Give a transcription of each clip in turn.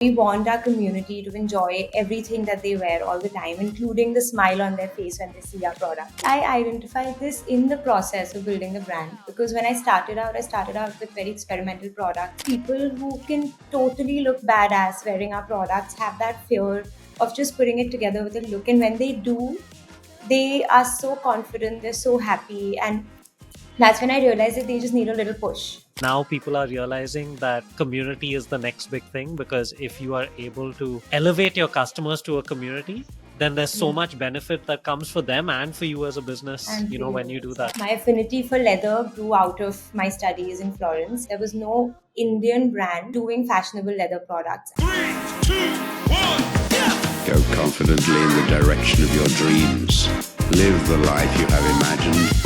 We want our community to enjoy everything that they wear all the time, including the smile on their face when they see our product. I identified this in the process of building the brand because when I started out with very experimental products. People who can totally look badass wearing our products have that fear of just putting it together with a look, and when they do, they are so confident, they're so happy, and that's when I realized that they just need a little push. Now people are realizing that community is the next big thing, because if you are able to elevate your customers to a community, then there's so much benefit that comes for them and for you as a business, And for when you, you do that. my affinity for leather grew out of my studies in Florence. There was no Indian brand doing fashionable leather products. 3, 2, 1, go confidently in the direction of your dreams. Live the life you have imagined.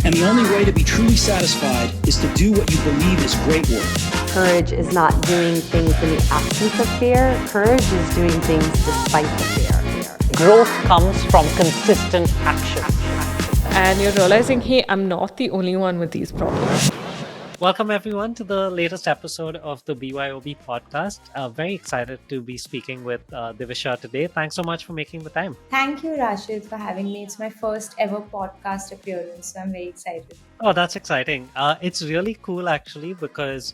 And the only way to be truly satisfied is to do what you believe is great work. Courage is not doing things in the absence of fear. Courage is doing things despite the fear. Growth comes from consistent action. And you're realizing, hey, I'm not the only one with these problems. Welcome everyone to the latest episode of the BYOB podcast. Very excited to be speaking with Divisha today. Thanks so much for making the time. Thank you, Raashid, for having me. It's my first ever podcast appearance, so I'm very excited. Oh, that's exciting. It's really cool actually, because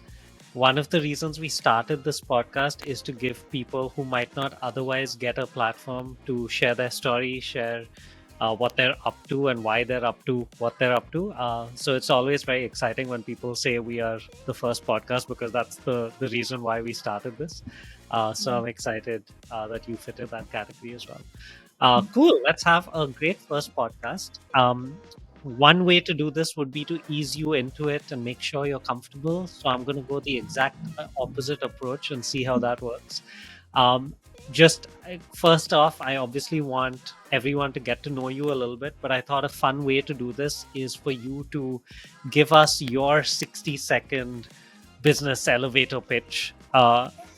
one of the reasons we started this podcast is to give people who might not otherwise get a platform to share their story, share what they're up to and why they're up to what they're up to. So it's always very exciting when people say we are the first podcast, because that's the reason why we started this. So I'm excited that you fit in that category as well. Cool. Let's have a great first podcast. One way to do this would be to ease you into it and make sure you're comfortable. So I'm going to go the exact opposite approach and see how that works. Just first off, I obviously want everyone to get to know you a little bit, but I thought a fun way to do this is for you to give us your 60-second business elevator pitch.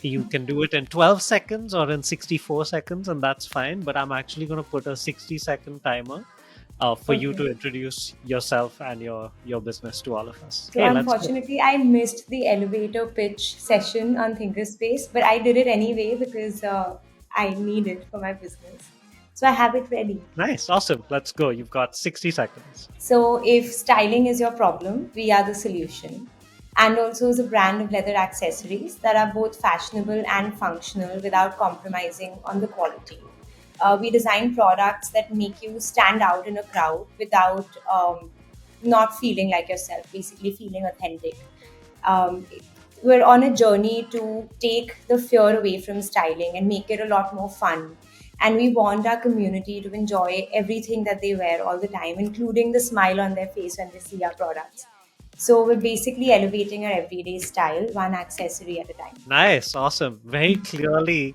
You can do it in 12 seconds or in 64 seconds, and that's fine, but I'm actually going to put a 60-second timer for you to introduce yourself and your business to all of us. So unfortunately, I missed the elevator pitch session on Thinkerspace, but I did it anyway because I need it for my business. So I have it ready. Nice. Awesome. Let's go. You've got 60 seconds. So if styling is your problem, we are the solution. And also is a brand of leather accessories that are both fashionable and functional without compromising on the quality. We design products that make you stand out in a crowd without not feeling like yourself, basically feeling authentic. We're on a journey to take the fear away from styling and make it a lot more fun. And we want our community to enjoy everything that they wear all the time, including the smile on their face when they see our products. So we're basically elevating our everyday style, one accessory at a time. Nice. Awesome. Very clearly,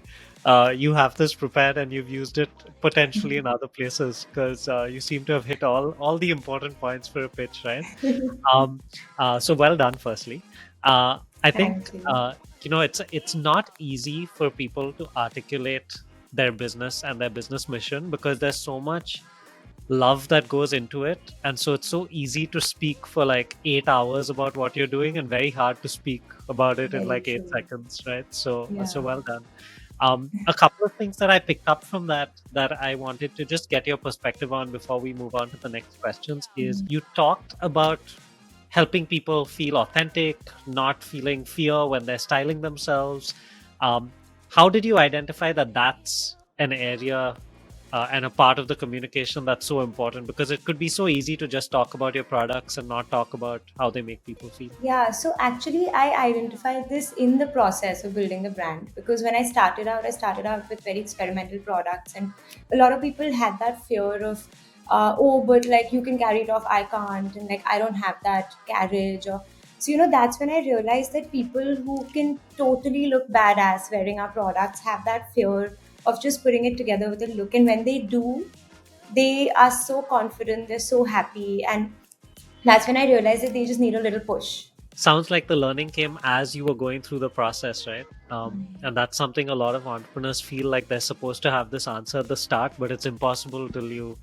you have this prepared and you've used it potentially in other places, because you seem to have hit all the important points for a pitch, right? So well done, firstly. I think, it's not easy for people to articulate their business and their business mission, because there's so much love that goes into it, and so it's so easy to speak for like 8 hours about what you're doing and very hard to speak about it in like 8 seconds, right? So well done. A couple of things that I picked up from that I wanted to just get your perspective on before we move on to the next questions is you talked about helping people feel authentic, not feeling fear when they're styling themselves. How did you identify that that's an area and a part of the communication that's so important? Because it could be so easy to just talk about your products and not talk about how they make people feel. Yeah, so actually I identified this in the process of building the brand, because when I started out with very experimental products, and a lot of people had that fear of, but like you can carry it off, I can't, and like I don't have that carriage. So that's when I realized that people who can totally look badass wearing our products have that fear of just putting it together with a look, and when they do, they are so confident, they're so happy, and that's when I realized that they just need a little push. Sounds like the learning came as you were going through the process, right? And that's something a lot of entrepreneurs feel like they're supposed to have this answer at the start, but it's impossible till you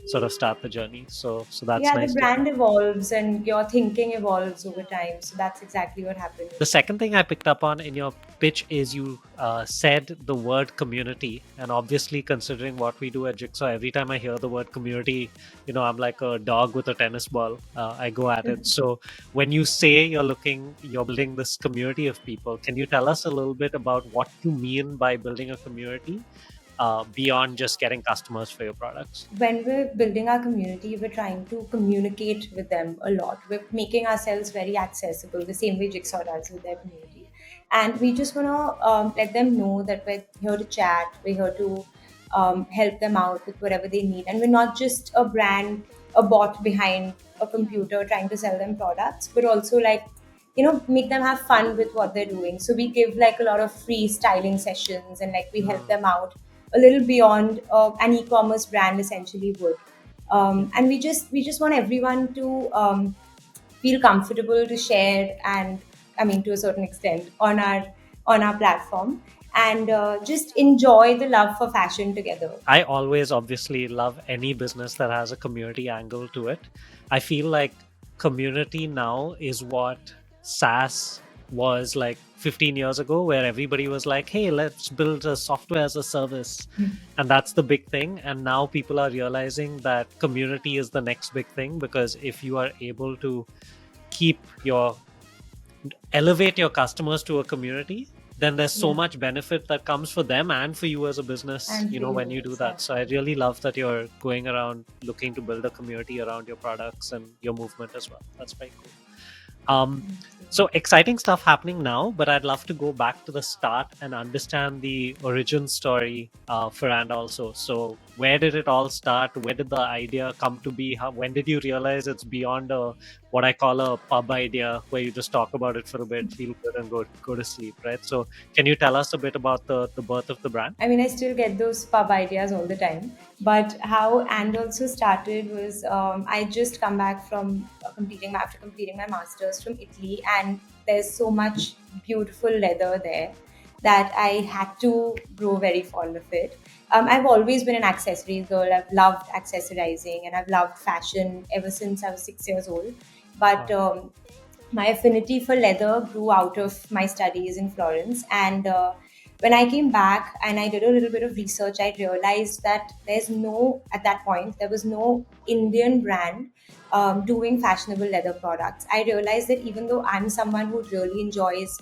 sort of start the journey. So that's Yeah, the nice to brand hear. evolves and your thinking evolves over time. So that's exactly what happened The with me. second thing I picked up on in your pitch is you said the word community. And obviously, considering what we do at Jigsaw, every time I hear the word community, I'm like a dog with a tennis ball. I go at it. So when you say you're building this community of people, can you tell us a little bit about what you mean by building a community beyond just getting customers for your products? When we're building our community, we're trying to communicate with them a lot. We're making ourselves very accessible, the same way Jigsaw does with their community. And we just want to let them know that we're here to chat, we're here to help them out with whatever they need. And we're not just a brand, a bot behind a computer trying to sell them products, but also like, make them have fun with what they're doing. So we give like a lot of free styling sessions and like we help them out a little beyond an e-commerce brand essentially would. And we just want everyone to feel comfortable to share, and I mean to a certain extent on our platform, and just enjoy the love for fashion together. I always obviously love any business that has a community angle to it. I feel like community now is what SaaS was like 15 years ago, where everybody was like, hey, let's build a software as a service. And that's the big thing. And now people are realizing that community is the next big thing, because if you are able to keep your elevate your customers to a community, then there's so Yeah. much benefit that comes for them and for you as a business, And for when you, you do that. So I exactly. really love that you're going around looking to build a community around your products and your movement as well. That's very cool. So exciting stuff happening now, but I'd love to go back to the start and understand the origin story for And also. So where did it all start? Where did the idea come to be? When did you realize it's beyond what I call a pub idea, where you just talk about it for a bit, feel good, and go to sleep, right? So can you tell us a bit about the birth of the brand? I mean, I still get those pub ideas all the time. But how and also started was I just come back from completing my masters from Italy, and there's so much beautiful leather there that I had to grow very fond of it. I've always been an accessories girl. I've loved accessorizing and I've loved fashion ever since I was 6 years old. But Wow. my affinity for leather grew out of my studies in Florence. And when I came back and I did a little bit of research, I realized that at that point, there was no Indian brand doing fashionable leather products. I realized that even though I'm someone who really enjoys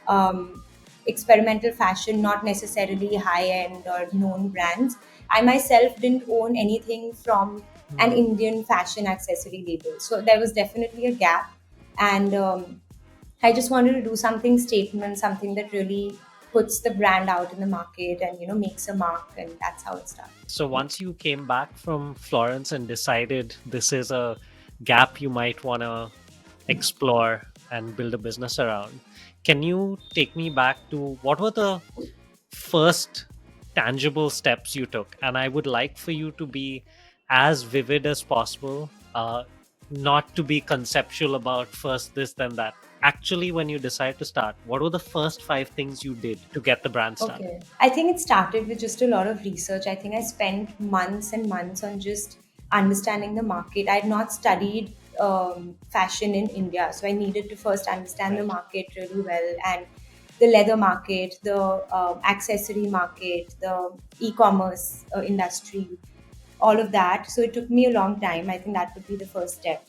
um, experimental fashion, not necessarily high end or known brands, I myself didn't own anything from an Hmm. Indian fashion accessory label. So there was definitely a gap, and I just wanted to do something statement, something that really puts the brand out in the market and makes a mark, and that's how it started. So once you came back from Florence and decided this is a gap you might want to explore and build a business around, can you take me back to what were the first tangible steps you took? And I would like for you to be as vivid as possible, not to be conceptual about first this, then that. Actually, when you decide to start, what were the first 5 things you did to get the brand started? Okay. I think it started with just a lot of research. I think I spent months and months on just understanding the market. I had not studied fashion in India, so I needed to first understand the Right. market really well, and the leather market, the accessory market, the e-commerce industry, all of that. So it took me a long time. I think that would be the first step.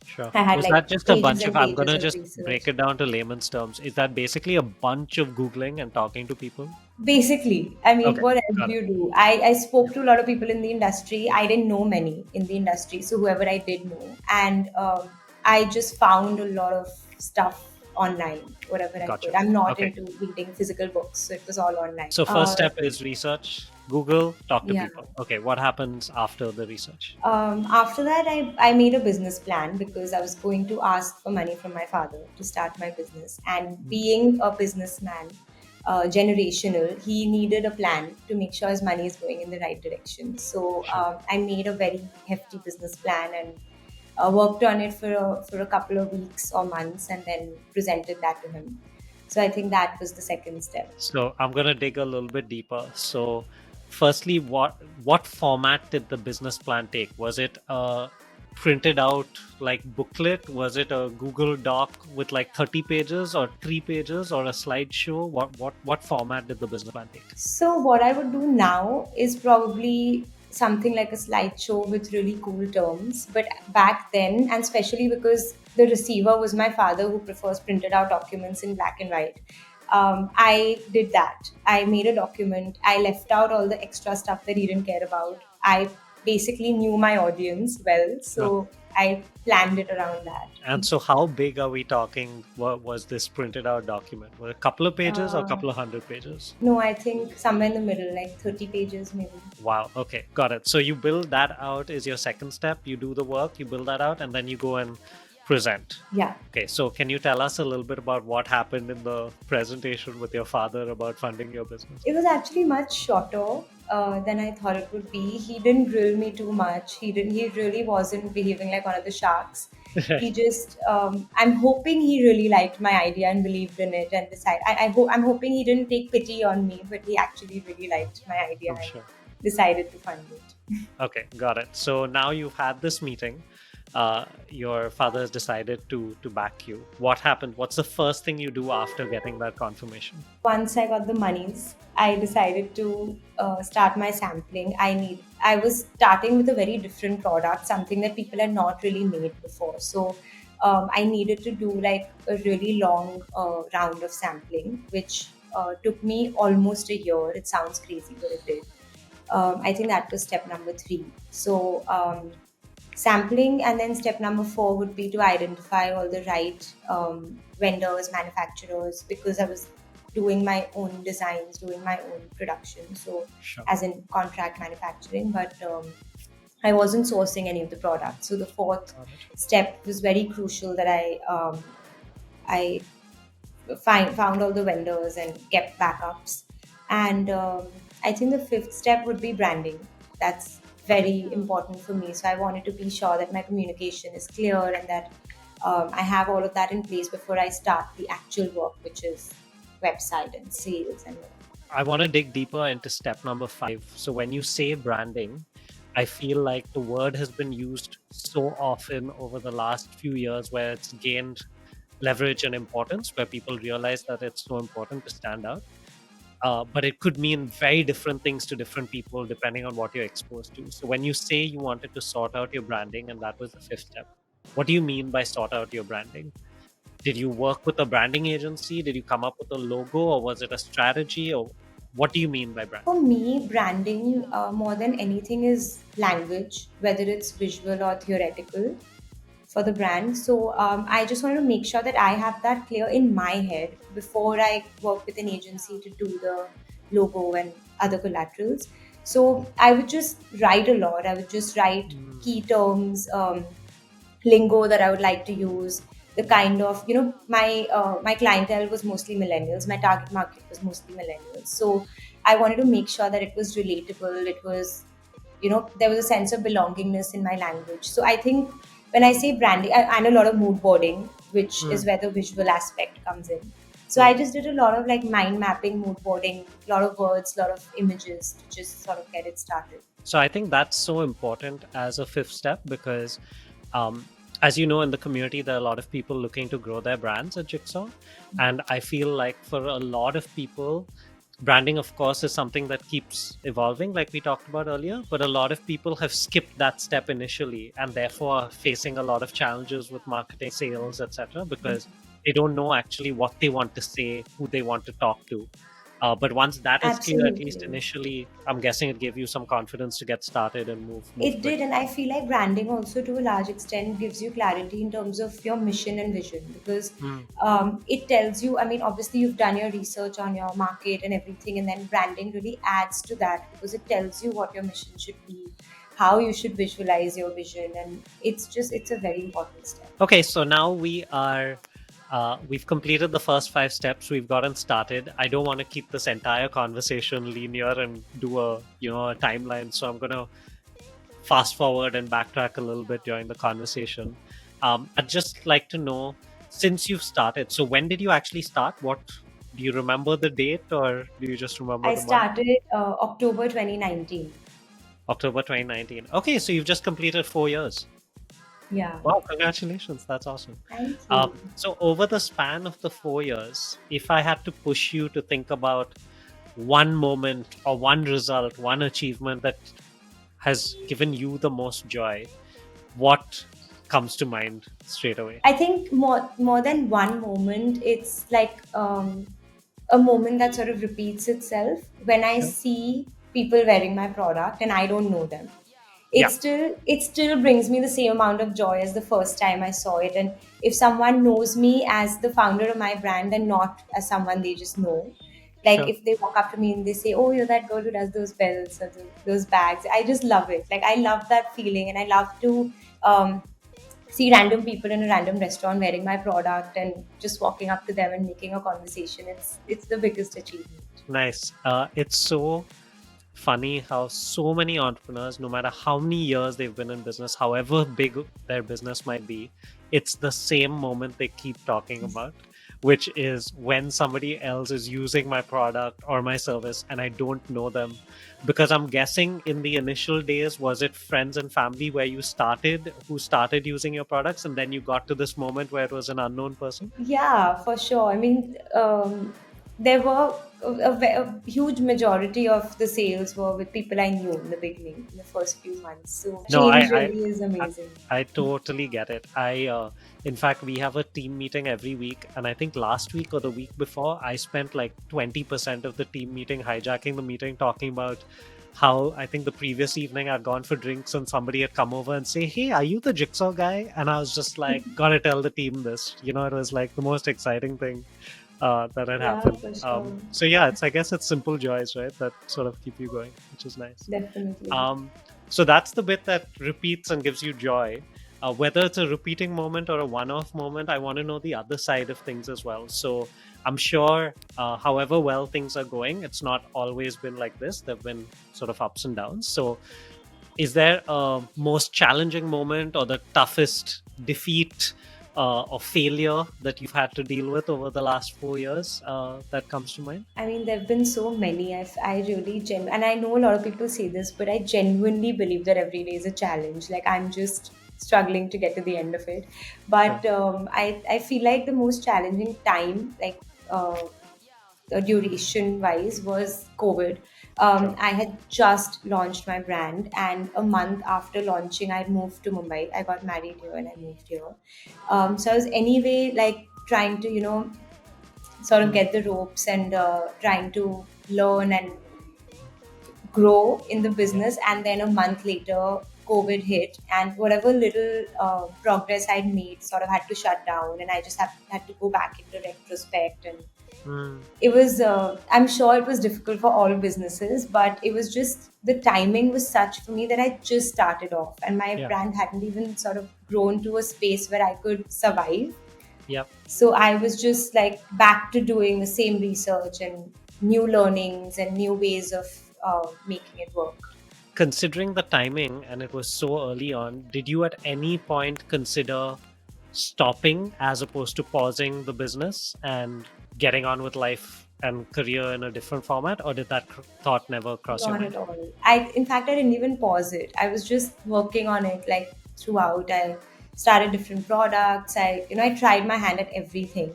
Sure. I had Was like that just a pages bunch of, and I'm going pages to of just research. break it down to layman's terms. Is that basically a bunch of Googling and talking to people? Basically, I mean, Okay. what else Got do it. you do? I spoke to a lot of people in the industry. I didn't know many in the industry, so whoever I did know, and I just found a lot of stuff online, whatever I Gotcha. could. I'm not Okay. into reading physical books, so it was all online. So first step is research, Google, talk to Yeah. people. Okay. What happens after the research? After that, I made a business plan because I was going to ask for money from my father to start my business. And being a businessman, generational, he needed a plan to make sure his money is going in the right direction. So Sure. I made a very hefty business plan and worked on it for a couple of weeks or months and then presented that to him. So I think that was the second step. So I'm going to dig a little bit deeper. So firstly, what format did the business plan take? Was it a printed out like booklet? Was it a Google Doc with like 30 pages or 3 pages or a slideshow? What format did the business plan take? So what I would do now is probably something like a slideshow with really cool terms. But back then, and especially because the receiver was my father who prefers printed out documents in black and white, I did that. I made a document. I left out all the extra stuff that he didn't care about. I basically knew my audience well, so I planned it around that. And so, how big are we talking? What was this printed out document? Were it a couple of pages or a couple of hundred pages? No, I think somewhere in the middle, like 30 pages maybe. Wow. Okay, got it. So you build that out is your second step. You do the work, you build that out, and then you go and present. Yeah. Okay, so can you tell us a little bit about what happened in the presentation with your father about funding your business? It was actually much shorter than I thought it would be. He didn't grill me too much. He didn't. He really wasn't behaving like one of the sharks. He just. I'm hoping he really liked my idea and believed in it and decided. I'm hoping he didn't take pity on me, but he actually really liked my idea I'm and sure. decided to fund it. Okay, got it. So now you've had this meeting. Your father has decided to back you. What happened? What's the first thing you do after getting that confirmation? Once I got the monies, I decided to start my sampling. I was starting with a very different product, something that people had not really made before. So I needed to do like a really long round of sampling, which took me almost a year. It sounds crazy, but it did. I think that was step number 3. So sampling, and then step number 4 would be to identify all the right vendors, manufacturers, because I was doing my own designs, doing my own production, so Sure. as in contract manufacturing, but I wasn't sourcing any of the products. So the 4th step was very crucial, that I found all the vendors and kept backups. And I think the 5th step would be branding. That's very important for me. So I wanted to be sure that my communication is clear and that I have all of that in place before I start the actual work, which is website and sales and I want to dig deeper into step number 5. So when you say branding, I feel like the word has been used so often over the last few years where it's gained leverage and importance, where people realize that it's so important to stand out. But it could mean very different things to different people depending on what you're exposed to. So when you say you wanted to sort out your branding and that was the 5th step, what do you mean by sort out your branding? Did you work with a branding agency? Did you come up with a logo, or was it a strategy? Or what do you mean by branding? for me, branding more than anything is language, whether it's visual or theoretical for the brand. So I just want to make sure that I have that clear in my head before I work with an agency to do the logo and other collaterals. So I would just write a lot. I would just write key terms, lingo that I would like to use. The kind of, my clientele was mostly millennials. My target market was mostly millennials. So I wanted to make sure that it was relatable. It was, there was a sense of belongingness in my language. So I think when I say branding, and a lot of mood boarding, which is where the visual aspect comes in. So I just did a lot of like mind mapping, mood boarding, a lot of words, a lot of images to just sort of get it started. So I think that's so important as a 5th step because, as you know, in the community, there are a lot of people looking to grow their brands at Jigsaw. And I feel like for a lot of people, branding, of course, is something that keeps evolving, like we talked about earlier. But a lot of people have skipped that step initially and therefore are facing a lot of challenges with marketing, sales, etc. because they don't know actually what they want to say, who they want to talk to. But once that is clear, at least Absolutely. initially, I'm guessing it gave you some confidence to get started and move It did, quickly. and I feel like branding also to a large extent gives you clarity in terms of your mission and vision, because it tells you, I mean, obviously you've done your research on your market and everything, and then branding really adds to that because it tells you what your mission should be, how you should visualize your vision, and it's a very important step. Okay, so now we've completed the first 5 steps. We've gotten started. I don't want to keep this entire conversation linear and do a timeline. So I'm going to fast forward and backtrack a little bit during the conversation. I'd just like to know, since you've started, so when did you actually start? Do you remember the date, or do you just remember I the month? started October 2019. October 2019. Okay, so you've just completed 4 years. Yeah. Wow, congratulations. That's awesome. Thank you. So, over the span of the 4 years, if I had to push you to think about one moment or one result, one achievement that has given you the most joy, what comes to mind straight away? I think more than one moment, it's like a moment that sort of repeats itself when I Sure. see people wearing my product and I don't know them. Yeah, It still brings me the same amount of joy as the first time I saw it. And if someone knows me as the founder of my brand and not as someone they just know, like sure. if they walk up to me and they say, "Oh, you're that girl who does those belts or those bags," I just love it. Like I love that feeling, and I love to um, see random people in a random restaurant wearing my product and just walking up to them and making a conversation. It's the biggest achievement. Nice. It's so funny how so many entrepreneurs, no matter how many years they've been in business, however big their business might be, it's the same moment they keep talking about, which is when somebody else is using my product or my service and I don't know them. Because I'm guessing in the initial days, was it friends and family where you started, who started using your products, and then you got to this moment where it was an unknown person? Yeah, for sure. I mean, there were a huge majority of the sales were with people I knew in the beginning, in the first few months. So No, I, change I, really is I, amazing. I totally get it. In fact, we have a team meeting every week, and I think last week or the week before, I spent like 20% of the team meeting hijacking the meeting, talking about how I think the previous evening I'd gone for drinks and somebody had come over and say, "Hey, are you the jigsaw guy?" And I was just like, "Gotta tell the team this." It was like the most exciting thing that had Yeah, happened. for sure. So yeah, I guess it's simple joys, right, that sort of keep you going, which is nice. Definitely. So that's the bit that repeats and gives you joy. Whether it's a repeating moment or a one-off moment, I want to know the other side of things as well. So I'm sure, however well things are going, it's not always been like this. There've been sort of ups and downs. So is there a most challenging moment or the toughest defeat or failure that you've had to deal with over the last 4 years that comes to mind? I mean, there have been so many. I really and I know a lot of people say this, but I genuinely believe that every day is a challenge. Like I'm just struggling to get to the end of it. Sure. But I feel like the most challenging time, like duration wise, was COVID. Sure. I had just launched my brand, and a month after launching, I moved to Mumbai. I got married here and I moved here. So I was anyway like trying to, sort of get the ropes and trying to learn and grow in the Yeah. business. And then a month later, COVID hit, and whatever little progress I'd made sort of had to shut down, and I just had to go back into retrospect. And Mm, it was, I'm sure it was difficult for all businesses, but it was just the timing was such for me that I just started off, and my yeah. brand hadn't even sort of grown to a space where I could survive. Yep. So I was just like back to doing the same research and new learnings and new ways of making it work. Considering the timing and it was so early on, did you at any point consider stopping as opposed to pausing the business and getting on with life and career in a different format, or did that thought never cross your Not mind? at all. In fact, I didn't even pause it. I was just working on it like throughout. I started different products. I tried my hand at everything.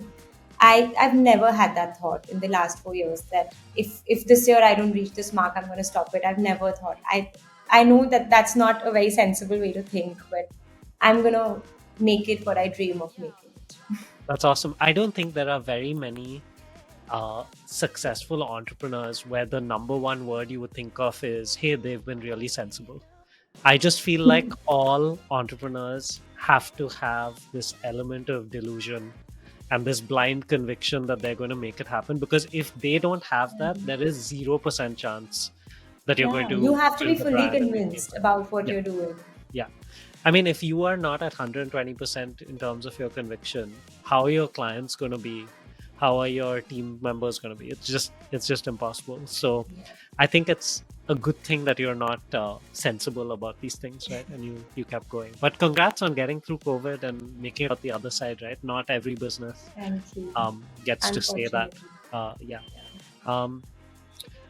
I've never had that thought in the last 4 years that if this year I don't reach this mark, I'm going to stop it. I've never thought. I know that that's not a very sensible way to think, but I'm going to make it what I dream of making it. That's awesome. I don't think there are very many successful entrepreneurs where the number one word you would think of is, hey, they've been really sensible. I just feel like all entrepreneurs have to have this element of delusion and this blind conviction that they're going to make it happen. Because if they don't have that, there is 0% chance that you're going Yeah, you to have to be build a fully brand and make it. convinced about what Yeah. you're doing. Yeah. I mean, if you are not at 120% in terms of your conviction, how are your clients going to be? How are your team members going to be? It's just impossible. So I think it's a good thing that you're not sensible about these things, right? And you kept going. But congrats on getting through COVID and making it out the other side, right? Not every business Thank you. gets to say that. Unfortunately. Yeah. Um,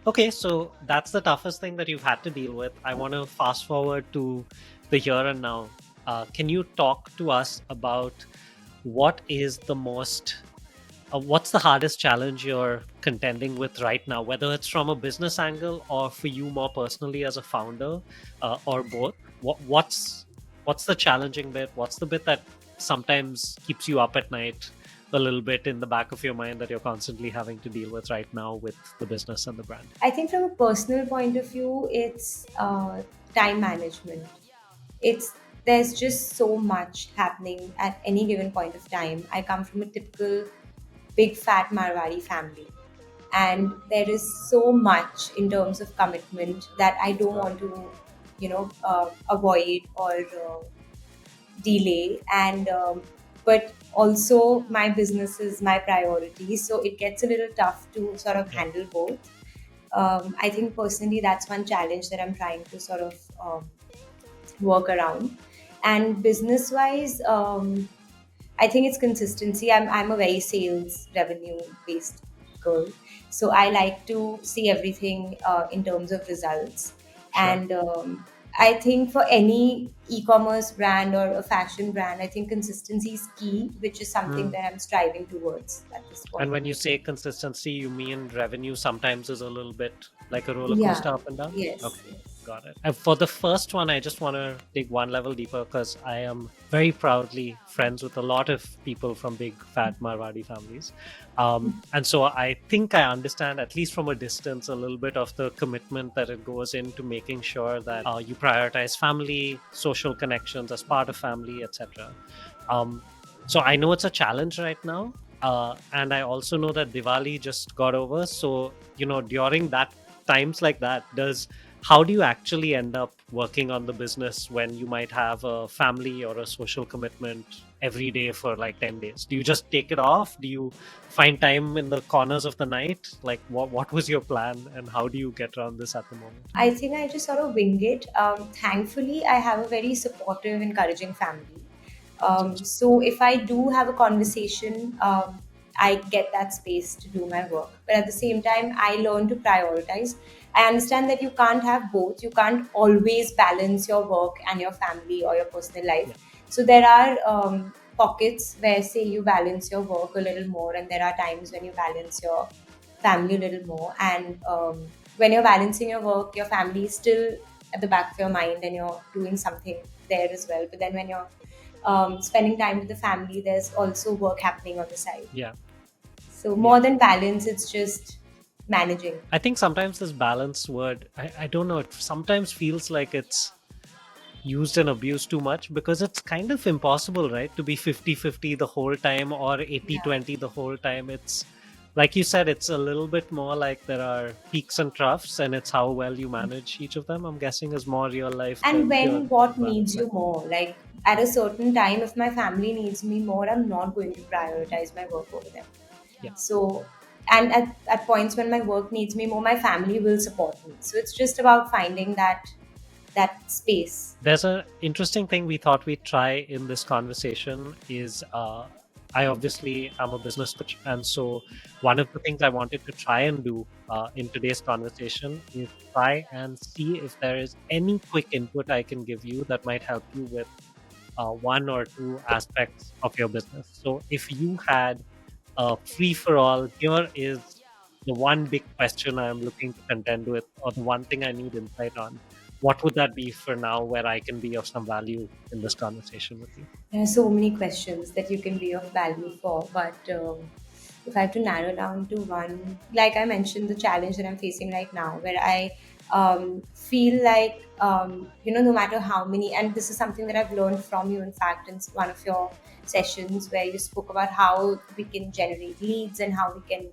okay, so that's the toughest thing that you've had to deal with. I want to fast forward to the here and now. Can you talk to us about what is the most what's the hardest challenge you're contending with right now, whether it's from a business angle or for you more personally as a founder, or both? What's the challenging bit? What's the bit that sometimes keeps you up at night a little bit in the back of your mind that you're constantly having to deal with right now with the business and the brand? I think from a personal point of view, it's time management. It's There's just so much happening at any given point of time. I come from a typical big fat Marwari family, and there is so much in terms of commitment that I don't want to, avoid or delay. And but also my business is my priority, so it gets a little tough to sort of handle both. I think personally that's one challenge that I'm trying to sort of work around. And business wise, I think it's consistency. I'm a very sales revenue based girl, so I like to see everything in terms of results. Sure. And I think for any e-commerce brand or a fashion brand, I think consistency is key, which is something Mm. that I'm striving towards at this And point. when you say consistency, you mean revenue sometimes is a little bit like a roller Yeah. coaster up and down? Yes. Okay, Yes. got it. And for the first one, I just want to dig one level deeper because I am very proudly friends with a lot of people from big fat Marwadi families. And so I think I understand, at least from a distance, a little bit of the commitment that it goes into making sure that you prioritize family, social connections as part of family, etc. Um, so I know it's a challenge right now. And I also know that Diwali just got over. So, during that times like that, how do you actually end up working on the business when you might have a family or a social commitment every day for like 10 days? Do you just take it off? Do you find time in the corners of the night? Like what was your plan and how do you get around this at the moment? I think I just sort of wing it. Thankfully, I have a very supportive, encouraging family. So if I do have a conversation, I get that space to do my work. But at the same time, I learn to prioritize. I understand that you can't have both. You can't always balance your work and your family or your personal life. Yeah. So there are pockets where, say, you balance your work a little more, and there are times when you balance your family a little more. And when you're balancing your work, your family is still at the back of your mind, and you're doing something there as well. But then when you're spending time with the family, there's also work happening on the side. Yeah. So more than balance, it's just managing. I think sometimes this balance word, I don't know, it sometimes feels like it's used and abused too much because it's kind of impossible, right? To be 50-50 the whole time or 80-20 the whole time. It's like you said, it's a little bit more like there are peaks and troughs, and it's how well you manage each of them, I'm guessing, is more real life And than pure when what needs balance. you more, like at a certain time, if my family needs me more, I'm not going to prioritize my work over them. Yeah. So, and at points when my work needs me more, my family will support me. So it's just about finding that space. There's an interesting thing we thought we'd try in this conversation is I obviously am a business coach. And so one of the things I wanted to try and do in today's conversation is try and see if there is any quick input I can give you that might help you with one or two aspects of your business. So if you had a free for all, here is the one big question I'm looking to contend with, or the one thing I need insight on. What would that be for now where I can be of some value in this conversation with you? There are so many questions that you can be of value for, but if I have to narrow down to one, like I mentioned, the challenge that I'm facing right now, where I feel like, no matter how many, and this is something that I've learned from you, in fact, in one of your sessions where you spoke about how we can generate leads and how we can,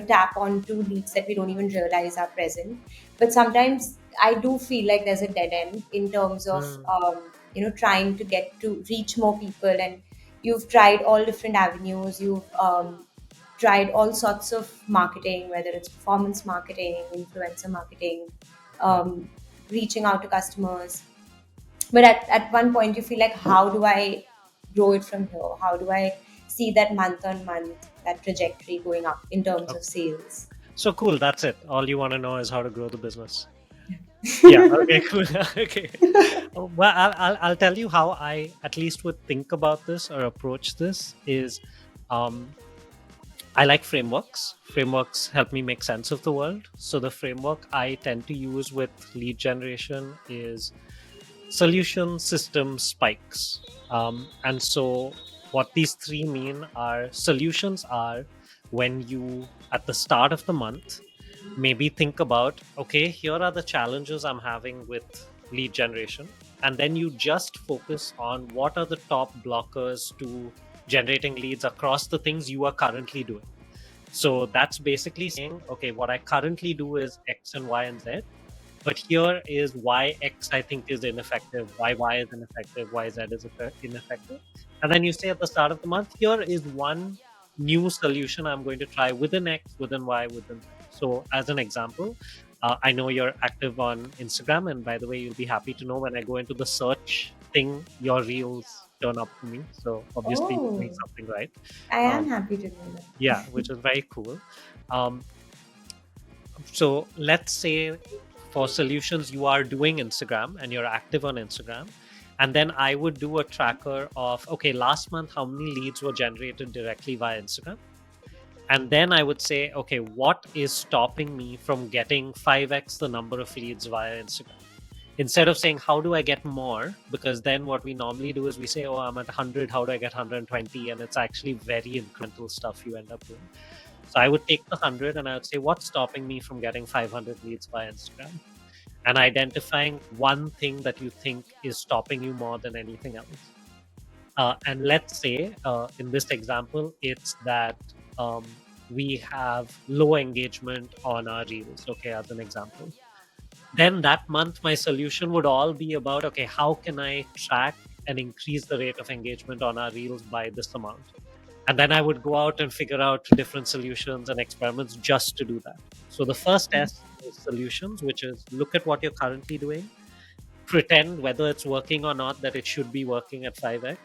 tap onto leads that we don't even realize are present. But sometimes I do feel like there's a dead end in terms of, trying to get to reach more people. And you've tried all different avenues. You've tried all sorts of marketing, whether it's performance marketing, influencer marketing, um, reaching out to customers. But at one point, you feel like, how do I grow it from here? How do I see that month on month, that trajectory going up in terms Okay. of sales. So cool. That's it. All you want to know is how to grow the business. Yeah. Okay. Cool. Okay. Well, I'll tell you how I at least would think about this or approach this is, um, I like frameworks. Frameworks help me make sense of the world. So the framework I tend to use with lead generation is solution, system, spikes. And so what these three mean are solutions are when you at the start of the month maybe think about, okay, here are the challenges I'm having with lead generation, and then you just focus on what are the top blockers to generating leads across the things you are currently doing. So that's basically saying, okay, what I currently do is X and Y and Z, but here is why X I think is ineffective, why Y is ineffective, why Z is ineffective. And then you say at the start of the month, here is one new solution I'm going to try within X, within Y, within Z. So as an example, I know you're active on Instagram, and by the way, you'll be happy to know when I go into the search thing, your reels turn up for me. So obviously you're doing Oh, something right. I am Um, happy to know that. yeah, which is very cool. Um, so let's say for solutions you are doing Instagram and you're active on Instagram, and then I would do a tracker of, okay, last month how many leads were generated directly via Instagram, and then I would say, okay, what is stopping me from getting 5x the number of leads via Instagram, instead of saying how do I get more, because then what we normally do is we say, oh, I'm at 100, how do I get 120, and it's actually very incremental stuff you end up doing. So I would take the 100 and I would say, what's stopping me from getting 500 leads via Instagram? And identifying one thing that you think is stopping you more than anything else. And let's say in this example, it's that we have low engagement on our reels, okay, as an example. Then that month, my solution would all be about, okay, how can I track and increase the rate of engagement on our reels by this amount? And then I would go out and figure out different solutions and experiments just to do that. So the first test is solutions, which is look at what you're currently doing, pretend whether it's working or not that it should be working at 5x,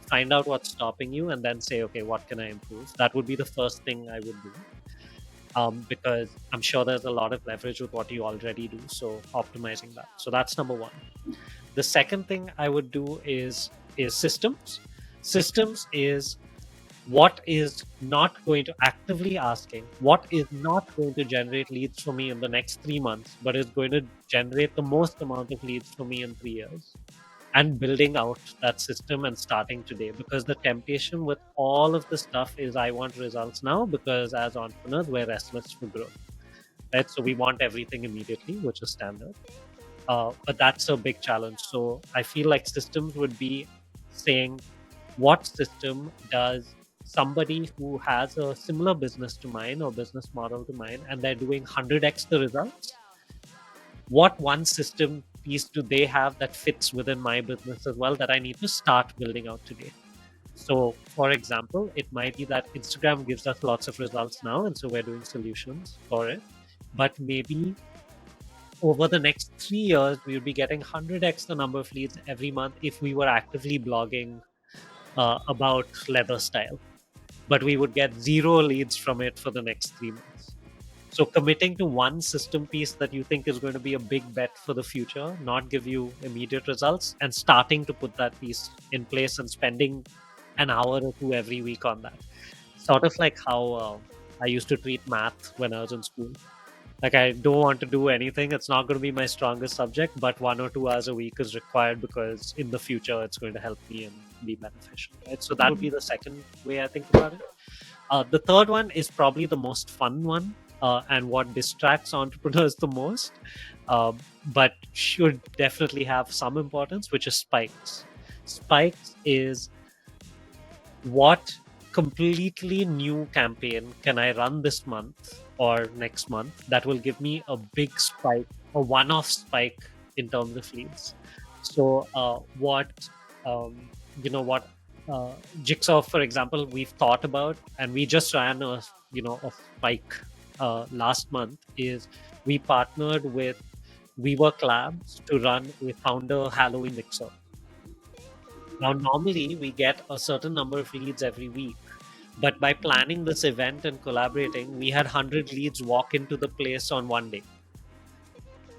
find out what's stopping you, and then say, okay, what can I improve? That would be the first thing I would do. Because I'm sure there's a lot of leverage with what you already do. So optimizing that. So that's number one. The second thing I would do is systems. Systems is what is not going to actively asking, what is not going to generate leads for me in the next 3 months, but is going to generate the most amount of leads for me in 3 years. And building out that system and starting today, because the temptation with all of the stuff is I want results now, because as entrepreneurs we're restless for growth, right? So we want everything immediately, which is standard, but that's a big challenge. So I feel like systems would be saying, what system does somebody who has a similar business to mine or business model to mine and they're doing 100x the results, what one system piece do they have that fits within my business as well that I need to start building out today? So, for example, it might be that Instagram gives us lots of results now, and so we're doing solutions for it. But maybe over the next 3 years, we'll be getting 100x the number of leads every month if we were actively blogging about leather style. But we would get 0 leads from it for the next 3 months. So committing to one system piece that you think is going to be a big bet for the future, not give you immediate results, and starting to put that piece in place and spending an hour or two every week on that. Sort of like how I used to treat math when I was in school. Like, I don't want to do anything. It's not going to be my strongest subject, but 1 or 2 hours a week is required because in the future it's going to help me and be beneficial. Right? So that would be the second way I think about it. The third one is probably the most fun one, and what distracts entrepreneurs the most, but should definitely have some importance, which is spikes. Spikes is what completely new campaign can I run this month or next month that will give me a big spike, a one-off spike in terms of leads. So what Jigsaw, for example, we've thought about, and we just ran a spike last month. Is we partnered with WeWork Labs to run a founder Halloween mixer. Now, normally we get a certain number of leads every week, But by planning this event and collaborating, we had 100 leads walk into the place on one day.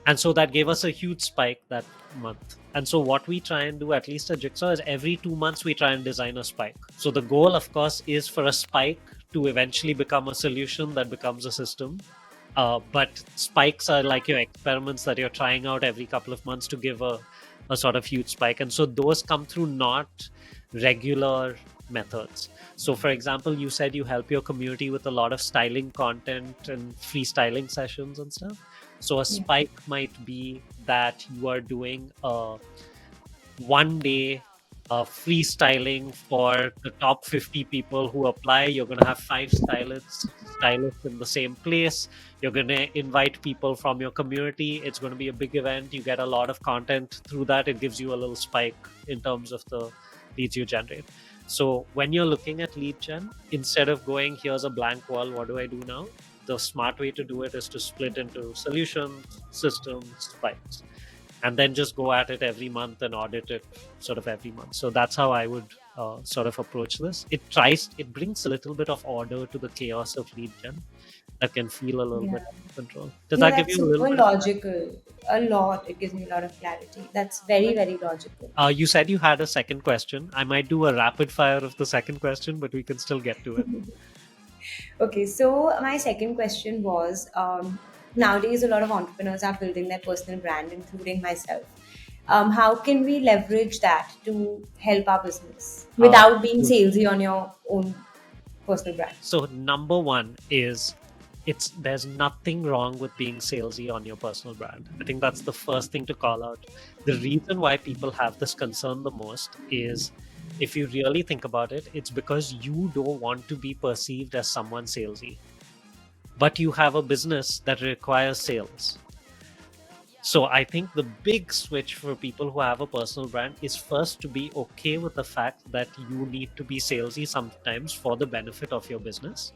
And so that gave us a huge spike that month. And so what we try and do, at least at Jigsaw, is every 2 months we try and design a spike. So the goal, of course, is for a spike to eventually become a solution that becomes a system. But spikes are like your experiments that you're trying out every couple of months to give a sort of huge spike. And so those come through not regular methods. So, for example, you said you help your community with a lot of styling content and freestyling sessions and stuff. So a spike might be that you are doing a 1 day freestyling for the top 50 people who apply. You're going to have 5 stylists in the same place. You're going to invite people from your community. It's going to be a big event. You get a lot of content through that. It gives you a little spike in terms of the leads you generate. So when you're looking at lead gen, instead of going, here's a blank wall, what do I do now? The smart way to do it is to split into solutions, systems, spikes, and then just go at it every month and audit it sort of every month. So that's how I would sort of approach this. It brings a little bit of order to the chaos of lead gen that can feel a little bit of control. Does that give that's you a little super bit? logical. A lot. It gives me a lot of clarity. That's very, very logical. You said you had a second question. I might do a rapid fire of the second question, but we can still get to it. Okay, so my second question was nowadays a lot of entrepreneurs are building their personal brand, including myself. How can we leverage that to help our business without being salesy on your own personal brand? So number one is there's nothing wrong with being salesy on your personal brand. I think that's the first thing to call out. The reason why people have this concern the most is, if you really think about it, it's because you don't want to be perceived as someone salesy. But you have a business that requires sales. So I think the big switch for people who have a personal brand is first to be okay with the fact that you need to be salesy sometimes for the benefit of your business.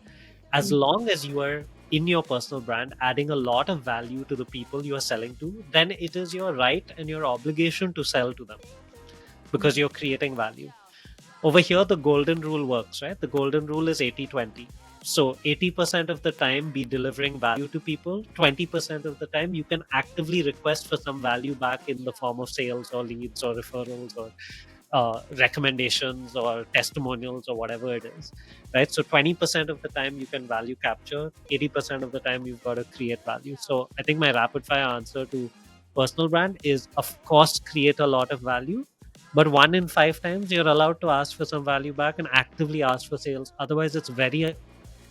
As long as you are in your personal brand adding a lot of value to the people you are selling to, then it is your right and your obligation to sell to them because you're creating value. Over here, the golden rule works, right? The golden rule is 80-20. So 80% of the time, be delivering value to people. 20% of the time, you can actively request for some value back in the form of sales or leads or referrals or recommendations or testimonials or whatever it is, right? So 20% of the time you can value capture, 80% of the time you've got to create value. So I think my rapid fire answer to personal brand is, of course, create a lot of value, but 1 in 5 times you're allowed to ask for some value back and actively ask for sales. Otherwise, it's very,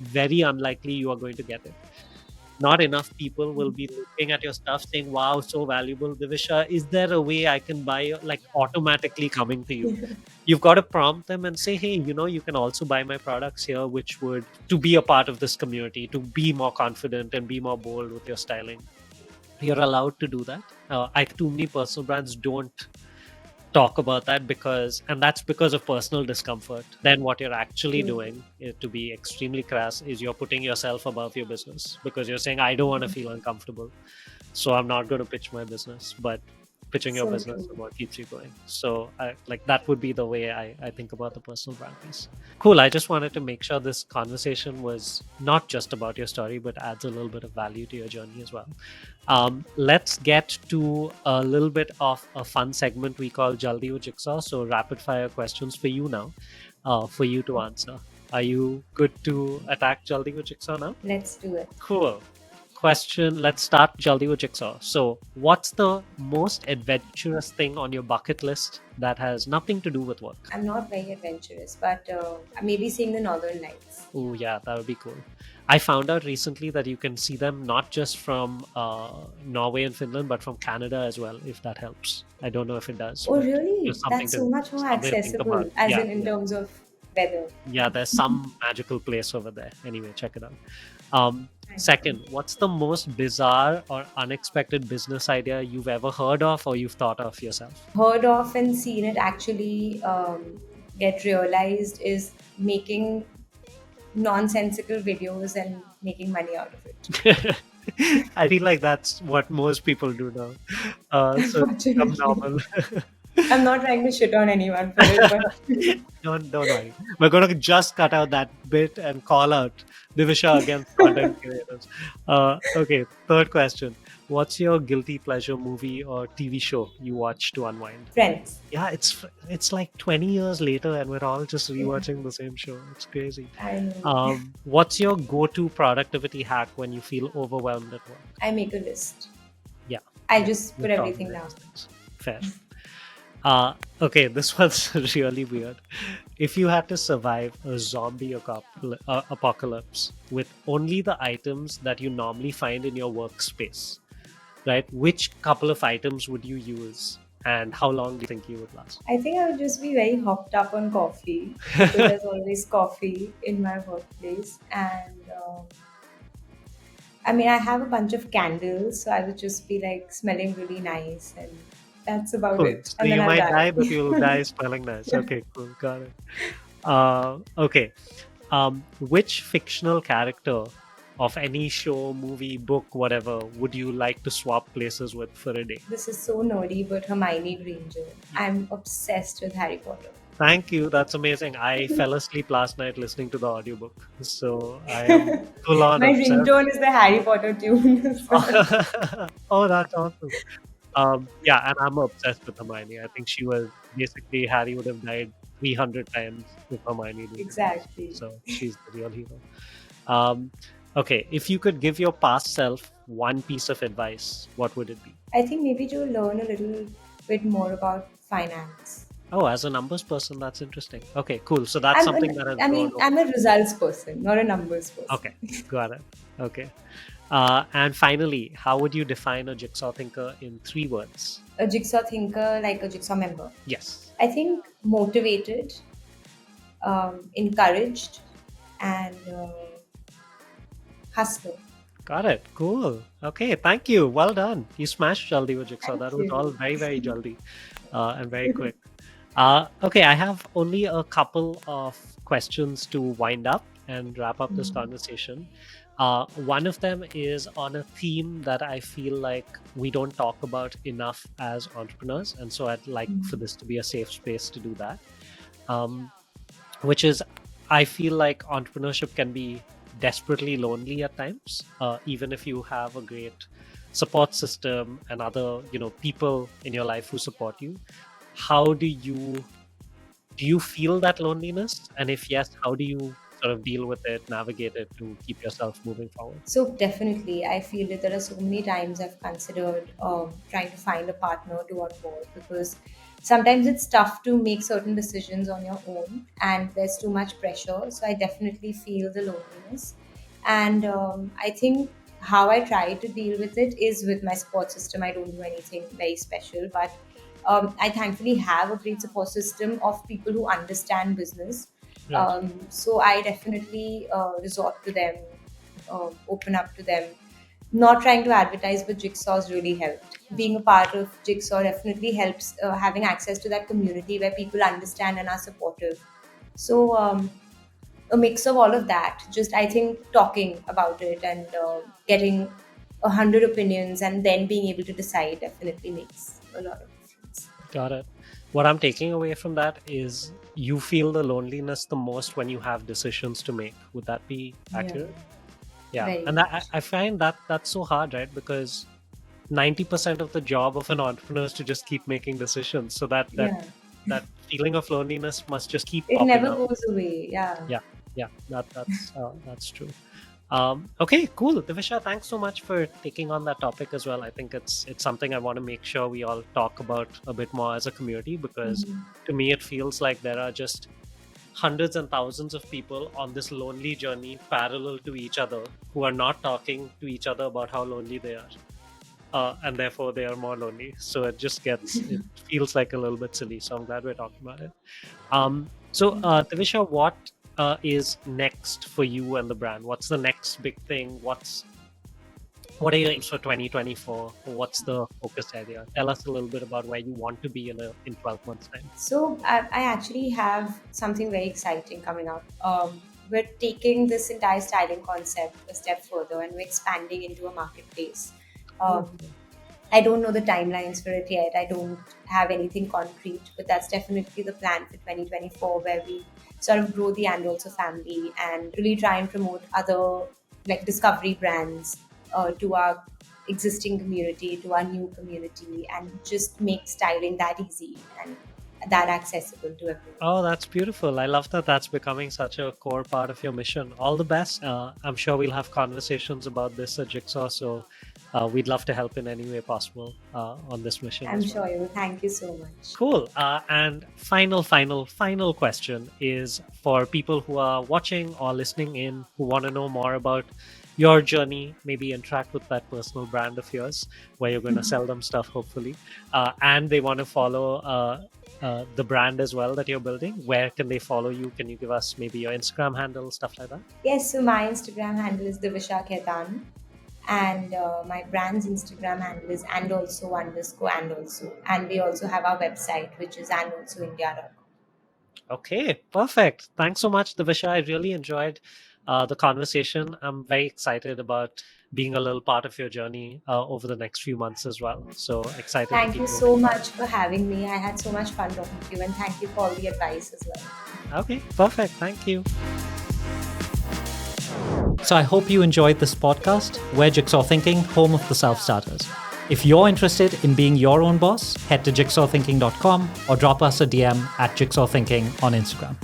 very unlikely you are going to get it. Not enough people will be looking at your stuff saying, wow, so valuable, Divisha, is there a way I can buy, like automatically coming to you? You've got to prompt them and say, hey, you can also buy my products here, which would, to be a part of this community, to be more confident and be more bold with your styling. You're allowed to do that. I think too many personal brands don't talk about that and that's because of personal discomfort. Then what you're actually doing, to be extremely crass, is you're putting yourself above your business because you're saying, I don't want to feel uncomfortable, so I'm not going to pitch my business. But pitching your business is what keeps you going. So that would be the way I think about the personal brand piece. Cool. I just wanted to make sure this conversation was not just about your story, but adds a little bit of value to your journey as well. Let's get to a little bit of a fun segment we call Jaldi with Jigsaw. So rapid fire questions for you now, for you to answer. Are you good to attack Jaldi with Jigsaw now? Let's do it. Cool. Question. Let's start Jaldi with Jigsaw. So what's the most adventurous thing on your bucket list that has nothing to do with work? I'm not very adventurous, but maybe seeing the Northern Lights. Oh yeah, that would be cool. I found out recently that you can see them not just from Norway and Finland, but from Canada as well, if that helps. I don't know if it does. Oh really? That's so much more accessible, in terms of weather. Yeah, there's some magical place over there. Anyway, check it out. Second, what's the most bizarre or unexpected business idea you've ever heard of or you've thought of yourself? Heard of and seen it actually get realized is making nonsensical videos and making money out of it. I feel like that's what most people do now. So it's become normal. I'm not trying to shit on anyone for it, but Don't worry. We're going to just cut out that bit and call out Divisha against content creators. Okay, third question. What's your guilty pleasure movie or TV show you watch to unwind? friends. Yeah, it's like 20 years later and we're all just Yeah, rewatching the same show. It's crazy. I know. What's your go-to productivity hack when you feel overwhelmed at work? I make a list. Yeah, I yeah, just we've put talked everything about down. these things. Fair. Okay, this one's really weird. If you had to survive a zombie apocalypse with only the items that you normally find in your workspace, right? Which couple of items would you use, and how long do you think you would last? I think I would just be very hopped up on coffee because there's always coffee in my workplace. And I mean, I have a bunch of candles, so I would just be like smelling really nice, and that's about Cool. it. So And then you I'll might die, but die. you'll die smelling nice. Yeah. Okay, cool. Got it. Okay. Which fictional character of any show, movie, book, whatever, would you like to swap places with for a day? This is so nerdy, but Hermione Granger. I'm obsessed with Harry Potter. Thank you. That's amazing. I fell asleep last night listening to the audiobook. So I am full on My obsessed. ringtone is the Harry Potter tune. Oh, that's awesome. Yeah, and I'm obsessed with Hermione. I think she was basically Harry would have died 300 times if Hermione didn't. Exactly. So she's the real hero. Um, okay, if you could give your past self one piece of advice, what would it be? I think maybe to learn a little bit more about finance. Oh, as a numbers person, that's interesting. Okay, cool. So that's something that has I mean, grown. I'm a results person, not a numbers person. Okay, got it. Okay. And finally, how would you define a jigsaw thinker in 3 words? A jigsaw thinker, like a jigsaw member. Yes. I think motivated, encouraged, and hustler. Got it. Cool. Okay, thank you. Well done. You smashed Jaldi with Jigsaw. Thank That was you. all very, very Jaldi and very quick. Okay, I have only a couple of questions to wind up and wrap up this conversation. One of them is on a theme that I feel like we don't talk about enough as entrepreneurs. And so I'd like for this to be a safe space to do that. Which is, I feel like entrepreneurship can be desperately lonely at times, even if you have a great support system and other people in your life who support you. How do you feel that loneliness, and if yes, how do you sort of deal with it, navigate it to keep yourself moving forward? So definitely, I feel that there are so many times I've considered trying to find a partner to on board, because sometimes it's tough to make certain decisions on your own and there's too much pressure. So I definitely feel the loneliness. And I think how I try to deal with it is with my support system. I don't do anything very special, but I thankfully have a great support system of people who understand business. Right. So I definitely resort to them, open up to them. Not trying to advertise, but Jigsaw's really helped. Being a part of Jigsaw definitely helps, having access to that community where people understand and are supportive. So a mix of all of that. Just I think talking about it and getting 100 opinions and then being able to decide definitely makes a lot of difference. Got it. What I'm taking away from that is you feel the loneliness the most when you have decisions to make. Would that be accurate? Yeah. Very And I find that that's so hard, right? Because 90% of the job of an entrepreneur is to just keep making decisions. So Yeah. that feeling of loneliness must just keep It popping never up. goes away. Yeah. Yeah, that's true. Okay, cool. Divisha, thanks so much for taking on that topic as well. I think it's something I want to make sure we all talk about a bit more as a community, because to me it feels like there are just hundreds and thousands of people on this lonely journey parallel to each other who are not talking to each other about how lonely they are. And therefore they are more lonely. So it feels like a little bit silly. So I'm glad we're talking about it. Divisha, what is next for you and the brand? What's the next big thing? What are your aims for 2024? What's the focus area? Tell us a little bit about where you want to be in 12 months time. So I actually have something very exciting coming up. We're taking this entire styling concept a step further and we're expanding into a marketplace. I don't know the timelines for it yet. I don't have anything concrete, but that's definitely the plan for 2024, where we sort of grow the And Also family and really try and promote other like discovery brands to our existing community, to our new community, and just make styling that easy and that accessible to everyone. Oh, that's beautiful. I love that that's becoming such a core part of your mission. All the best. I'm sure we'll have conversations about this at Jigsaw, so we'd love to help in any way possible on this mission. I'm as well. sure you will. Thank you so much. Cool. And final question is for people who are watching or listening in who want to know more about your journey, maybe interact with that personal brand of yours where you're going to sell them stuff, hopefully, and they want to follow the brand as well that you're building. Where can they follow you? Can you give us maybe your Instagram handle, stuff like that? Yes, so my Instagram handle is Divisha and my brand's Instagram handle is _and also. And we also have our website, which is andalsoindia.com. Okay, perfect. Thanks so much, Divisha. I really enjoyed the conversation. I'm very excited about being a little part of your journey over the next few months as well. So excited. Thank you so much for having me. I had so much fun talking to you, and thank you for all the advice as well. Okay, perfect. Thank you. So I hope you enjoyed this podcast. We're Jigsaw Thinking, home of the self-starters. If you're interested in being your own boss, head to jigsawthinking.com or drop us a DM at Jigsaw Thinking on Instagram.